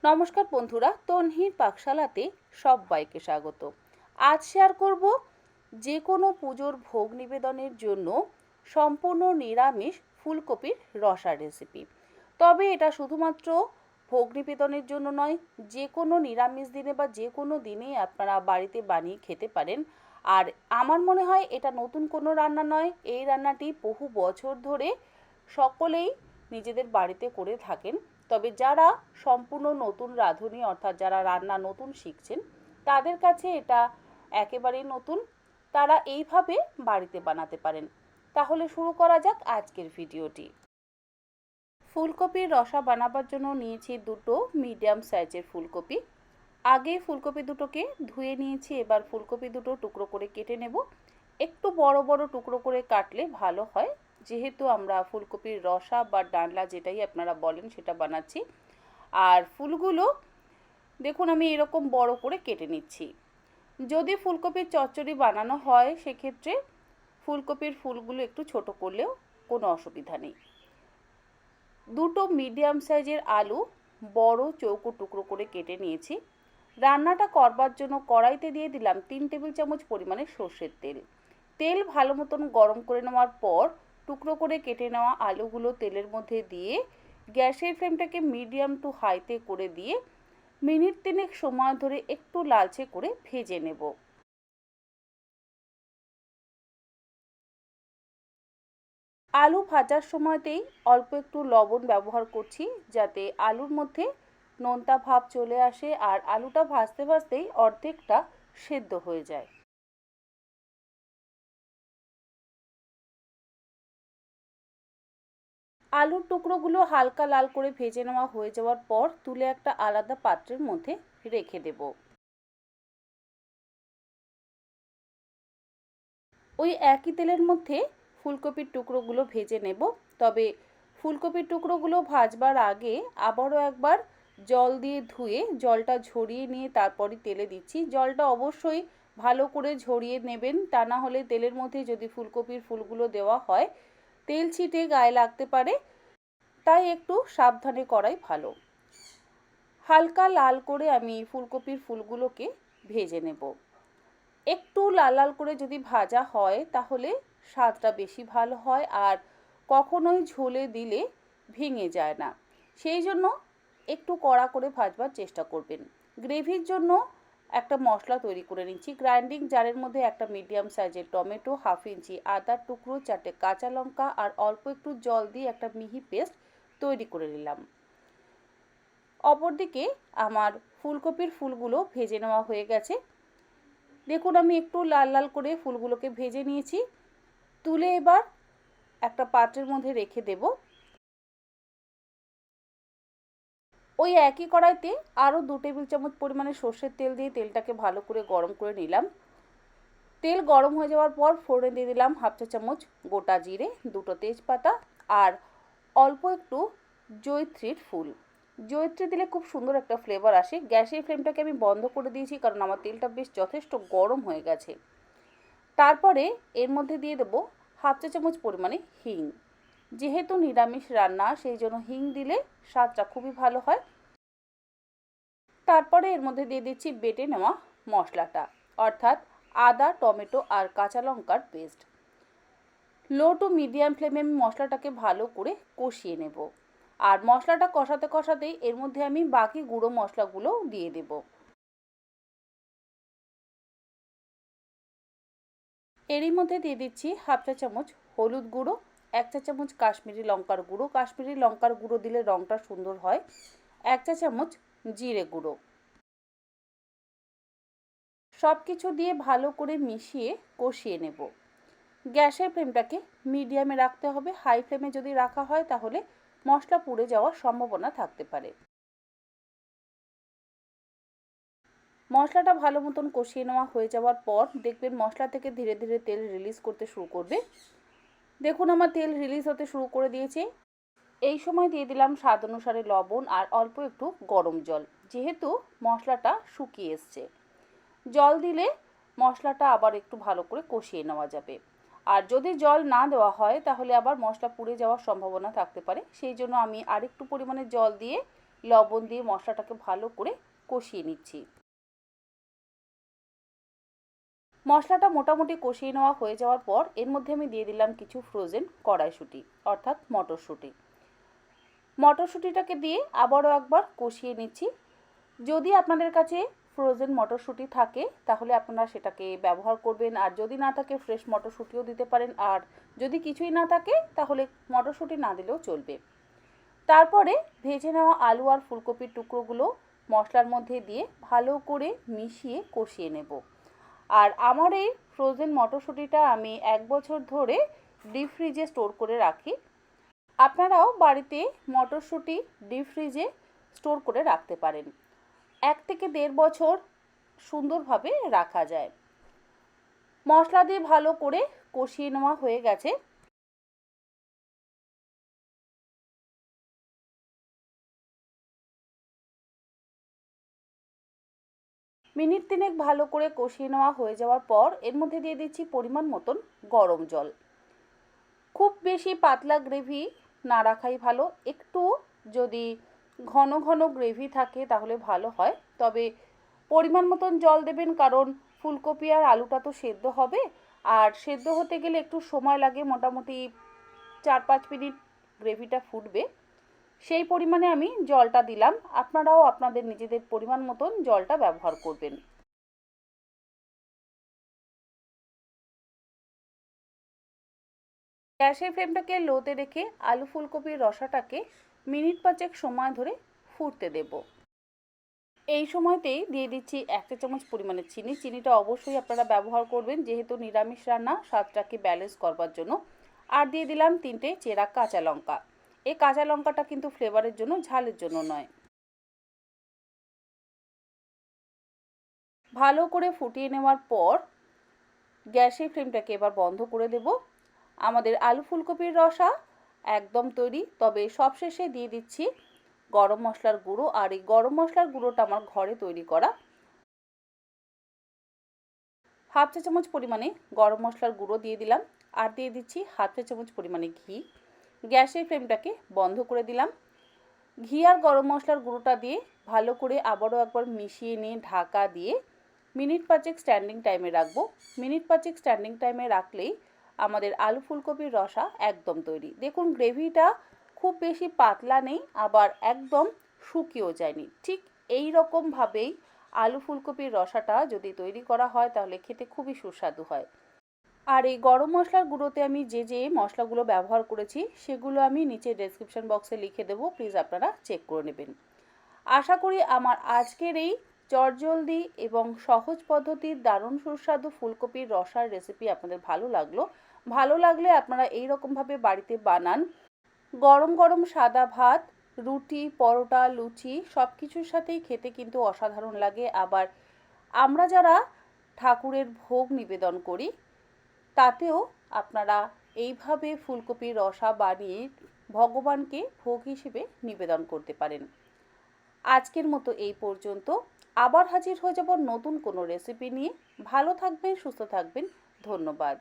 নমস্কার বন্ধুরা, তন্হির পাকশালাতে সবাইকে স্বাগত। আজ শেয়ার করব যে কোনো পুজোর ভোগ নিবেদনের জন্য সম্পূর্ণ নিরামিষ ফুলকপির রসার রেসিপি। তবে এটা শুধুমাত্র ভোগ নিবেদনের জন্য নয়, যে কোনো নিরামিষ দিনে বা যে কোনো দিনেই আপনারা বাড়িতে বানিয়ে খেতে পারেন। আর আমার মনে হয় এটা নতুন কোনো রান্না নয়, এই রান্নাটি বহু বছর ধরে সকলেই নিজেদের বাড়িতে করে থাকেন। তবে যারা সম্পূর্ণ নতুন রাঁধুনি অর্থাৎ যারা রান্না নতুন শিখছেন তাদের কাছে এটা একেবারেই নতুন, তারা এইভাবে বাড়িতে বানাতে পারেন। তাহলে শুরু করা যাক আজকের ভিডিওটি। ফুলকপির রসা বানাবার জন্য নিয়েছি দুটো মিডিয়াম সাইজের ফুলকপি। আগে ফুলকপি দুটোকে ধুয়ে নিয়েছি, এবার ফুলকপি দুটো টুকরো করে কেটে নেব। একটু বড় বড় টুকরো করে কাটলে ভালো হয়, যেহেতু আমরা ফুলকপির রসা বা ডালনা যেটাই আপনারা বলেন সেটা বানাচ্ছি। আর ফুলগুলো দেখুন আমি এরকম বড় করে কেটে নিচ্ছি। যদি ফুলকপির চচ্চড়ি বানানো হয় সেক্ষেত্রে ফুলকপির ফুলগুলো একটু ছোট করলেও কোনো অসুবিধা নেই। দুটো মিডিয়াম সাইজের আলু বড় চৌকো টুকরো করে কেটে নিয়েছি। রান্নাটা করবার জন্য কড়াইতে দিয়ে দিলাম 3 টেবিল চামচ পরিমাণে সর্ষের তেল। তেল ভালো মতন গরম করে নেওয়ার পর টুকরো করে কেটে নেওয়া আলুগুলো তেলের মধ্যে দিয়ে গ্যাসের ফ্লেমটাকে মিডিয়াম টু হাইতে করে দিয়ে মিনিট 3 সময় ধরে একটু লালচে করে ভেজে নেব। আলু ভাজার সময়তেই অল্প একটু লবণ ব্যবহার করছি, যাতে আলুর মধ্যে নোনতা ভাব চলে আসে আর আলুটা ভাজতে ভাজতেই অর্ধেকটা সেদ্ধ হয়ে যায়। আলুর টুকরোগুলো হালকা লাল করে ভেজে নেওয়া হয়ে যাওয়ার পর তুলে একটা আলাদা পাত্রের মধ্যে রেখে দেব। ওই একই তেলের মধ্যে ফুলকপির টুকরোগুলো ভেজে নেব। তবে ফুলকপির টুকরোগুলো ভাজবার আগে আবারও একবার জল দিয়ে ধুয়ে জলটা ঝরিয়ে নিয়ে তারপরই তেলে দিচ্ছি। জলটা অবশ্যই ভালো করে ঝরিয়ে নেবেন, তা না হলে তেলের মধ্যে যদি ফুলকপির ফুলগুলো দেওয়া হয় তেল ছিটে গায়ে লাগতে পারে, তাই একটু সাবধানে করাই ভালো। হালকা লাল করে আমি ফুলকপির ফুলগুলোকে ভেজে নেব। একটু লাল লাল করে যদি ভাজা হয় তাহলে স্বাদটা বেশি ভালো হয় আর কখনোই ঝোলে দিলে ভেঙে যায় না, সেই জন্য একটু কড়া করে ভাজবার চেষ্টা করবেন। গ্রেভির জন্য একটা মশলা তৈরি করে নিচ্ছি। গ্রাইন্ডিং জারের মধ্যে একটা মিডিয়াম সাইজের টমেটো, 1/2 ইঞ্চি আদার টুকরো, 4টে কাঁচা লঙ্কা আর অল্প একটু জল দিয়ে একটা মিহি পেস্ট তৈরি করে নিলাম। অপরদিকে আমার ফুলকপির ফুলগুলো ভেজে নেওয়া হয়ে গেছে। দেখুন আমি একটু লাল লাল করে ফুলগুলোকে ভেজে নিয়েছি। তুলে এবার একটা পাত্রের মধ্যে রেখে দেব। ওই একই কড়াইতে আরও 2 টেবিল চামচ পরিমাণে সর্ষের তেল দিয়ে তেলটাকে ভালো করে গরম করে নিলাম। তেল গরম হয়ে যাওয়ার পর ফোড়নে দিয়ে দিলাম 1/2 চা চামচ গোটা জিরে, 2টো তেজপাতা আর অল্প একটু জয়িত্রীর ফুল। জয়িত্রী দিলে খুব সুন্দর একটা ফ্লেভার আসে। গ্যাসের ফ্লেমটাকে আমি বন্ধ করে দিয়েছি কারণ আমার তেলটা বেশ যথেষ্ট গরম হয়ে গেছে। তারপরে এর মধ্যে দিয়ে দেবো 1/2 চা চামচ পরিমাণে হিং। যেহেতু নিরামিষ রান্না সেই জন্য হিং দিলে স্বাদটা খুবই ভালো হয়। তারপরে এর মধ্যে দিয়ে দিচ্ছি বেটে নেওয়া মশলাটা, অর্থাৎ আদা, টমেটো আর কাঁচা লঙ্কার পেস্ট। লো টু মিডিয়াম ফ্লেমে আমি মশলাটাকে ভালো করে কষিয়ে নেব। আর মশলাটা কষাতে কষাতেই এর মধ্যে আমি বাকি গুঁড়ো মশলাগুলো দিয়ে দেব। এরই মধ্যে দিয়ে দিচ্ছি 1/2 চা চামচ হলুদ গুঁড়ো, 1 চা চামচ কাশ্মীরি লঙ্কার গুঁড়ো, কাশ্মীরি লঙ্কার গুঁড়ো দিলে রঙটা সুন্দর হয়, 1 চা চামচ জিরে গুঁড়ো। সব কিছু দিয়ে ভালো করে মিশিয়ে কষিয়ে নেব। গ্যাসের ফ্লেমটাকে মিডিয়ামে রাখতে হবে। হাই ফ্লেমে যদি রাখা হয় তাহলে মশলা পুড়ে যাওয়ার সম্ভাবনা থাকতে পারে। মশলাটা ভালো মতন কষিয়ে নেওয়া হয়ে যাওয়ার পর দেখবেন মশলা থেকে ধীরে ধীরে তেল রিলিজ করতে শুরু করবে। দেখুন আমার তেল রিলিজ হতে শুরু করে দিয়েছে। এই সময় দিয়ে দিলাম স্বাদ অনুসারে লবণ আর অল্প একটু গরম জল, যেহেতু মশলাটা শুকিয়ে এসছে। জল দিলে মশলাটা আবার একটু ভালো করে কষিয়ে নেওয়া যাবে। আর যদি জল না দেওয়া হয় তাহলে আবার মশলা পুড়ে যাওয়ার সম্ভাবনা থাকতে পারে, সেই জন্য আমি আরেকটু পরিমাণে জল দিয়ে লবণ দিয়ে মশলাটাকে ভালো করে কষিয়ে নিচ্ছি। মশলাটা মোটামুটি কষিয়ে নেওয়া হয়ে যাওয়ার পর এর মধ্যে আমি দিয়ে দিলাম কিছু ফ্রোজেন কড়াইশুঁটি অর্থাৎ মটরশুঁটি। মটরশুঁটিটাকে দিয়ে আবারও একবার কষিয়ে নিচ্ছি। যদি আপনাদের কাছে ফ্রোজেন মটরশুঁটি থাকে তাহলে আপনারা সেটাকে ব্যবহার করবেন, আর যদি না থাকে ফ্রেশ মটরশুঁটিও দিতে পারেন, আর যদি কিছুই না থাকে তাহলে মটরশুঁটি না দিলেও চলবে। তারপরে ভেজে নেওয়া আলু আর ফুলকপির টুকরোগুলো মশলার মধ্যে দিয়ে ভালো করে মিশিয়ে কষিয়ে নেব। আর আমার এই ফ্রোজেন মটরশুঁটিটা আমি 1 বছর ধরে ডিপ ফ্রিজে স্টোর করে রাখি। আপনারাও বাড়িতে মটরশুঁটি ডিপ ফ্রিজে স্টোর করে রাখতে পারেন। 1 থেকে 1.5 বছর সুন্দরভাবে রাখা যায়। মশলা দিয়ে ভালো করে কষিয়ে নেওয়া হয়ে গেছে। মিনিট 3 ভালো করে কষিয়ে নেওয়া হয়ে যাওয়ার পর এর মধ্যে দিয়ে দিচ্ছি পরিমাণ মতন গরম জল। খুব বেশি পাতলা গ্রেভি না রাখাই ভালো, একটু যদি ঘন ঘন গ্রেভি থাকে তাহলে ভালো হয়। তবে পরিমাণ মতন জল দেবেন, কারণ ফুলকপি আর আলুটা তো সেদ্ধ হবে, আর সেদ্ধ হতে গেলে একটু সময় লাগে, মোটামুটি 4-5 মিনিট গ্রেভিটা ফুটবে। সেই পরিমাণে আমি জলটা দিলাম। আপনারাও আপনাদের নিজেদের পরিমাণ মতন জলটা ব্যবহার করবেন। গ্যাসের ফ্লেমটাকে লোতে রেখে আলু ফুলকপির রসাটাকে মিনিট 5 সময় ধরে ফুটতে দেব। এই সময়তেই দিয়ে দিচ্ছি 1 চা চামচ পরিমাণে চিনি। চিনিটা অবশ্যই আপনারা ব্যবহার করবেন, যেহেতু নিরামিষ রান্না স্বাদটাকে ব্যালেন্স করবার জন্য। আর দিয়ে দিলাম 3টে চেরা কাঁচা লঙ্কা। এই কাঁচা লঙ্কাটা কিন্তু ফ্লেভারের জন্য, ঝালের জন্য নয়। ভালো করে ফুটিয়ে নেওয়ার পর গ্যাসের ফ্লেমটাকে এবার বন্ধ করে দেব। আমাদের আলু ফুলকপির রসা একদম তৈরি। তবে সবশেষে দিয়ে দিচ্ছি গরম মশলার গুঁড়ো, আর এই গরম মশলার গুঁড়োটা আমার ঘরে তৈরি করা। 1/2 চা চামচ পরিমাণে গরম মশলার গুঁড়ো দিয়ে দিলাম, আর দিয়ে দিচ্ছি 1/2 চা চামচ পরিমাণে ঘি। গ্যাসের ফ্লেমটাকে বন্ধ করে দিলাম। ঘি আর গরম মশলার গুঁড়োটা দিয়ে ভালো করে আবারও একবার মিশিয়ে নিয়ে ঢাকা দিয়ে মিনিট 5 স্ট্যান্ডিং টাইমে রাখবো। মিনিট 5 স্ট্যান্ডিং টাইমে রাখলেই আমাদের আলু ফুলকপির রসা একদম তৈরি। দেখুন গ্রেভিটা খুব বেশি পাতলা নেই, আবার একদম শুকিয়েও যায়নি। ঠিক এই রকমভাবেই আলু ফুলকপির রসাটা যদি তৈরি করা হয় তাহলে খেতে খুবই সুস্বাদু হয়। আর এই গরম মশলার গুঁড়োতে আমি যে যে মশলাগুলো ব্যবহার করেছি সেগুলো আমি নিচে ডেসক্রিপশন বক্সে লিখে দেবো, প্লিজ আপনারা চেক করে নেবেন। আশা করি আমার আজকের এই চটজলদি এবং সহজ পদ্ধতির দারুণ সুস্বাদু ফুলকপির রসার রেসিপি আপনাদের ভালো লাগলো। ভালো লাগলে আপনারা এই রকমভাবে বাড়িতে বানান। গরম গরম সাদা ভাত, রুটি, পরোটা, লুচি সব কিছুর সাথেই খেতে কিন্তু অসাধারণ লাগে। আবার আমরা যারা ঠাকুরের ভোগ নিবেদন করি তাতেও আপনারা এইভাবে ফুলকপির রসা বানিয়ে ভগবানকে ভোগ হিসেবে নিবেদন করতে পারেন। আজকের মতো এই পর্যন্ত। আবার হাজির হয়ে যাব নতুন কোনো রেসিপি নিয়ে। ভালো থাকবেন, সুস্থ থাকবেন। ধন্যবাদ।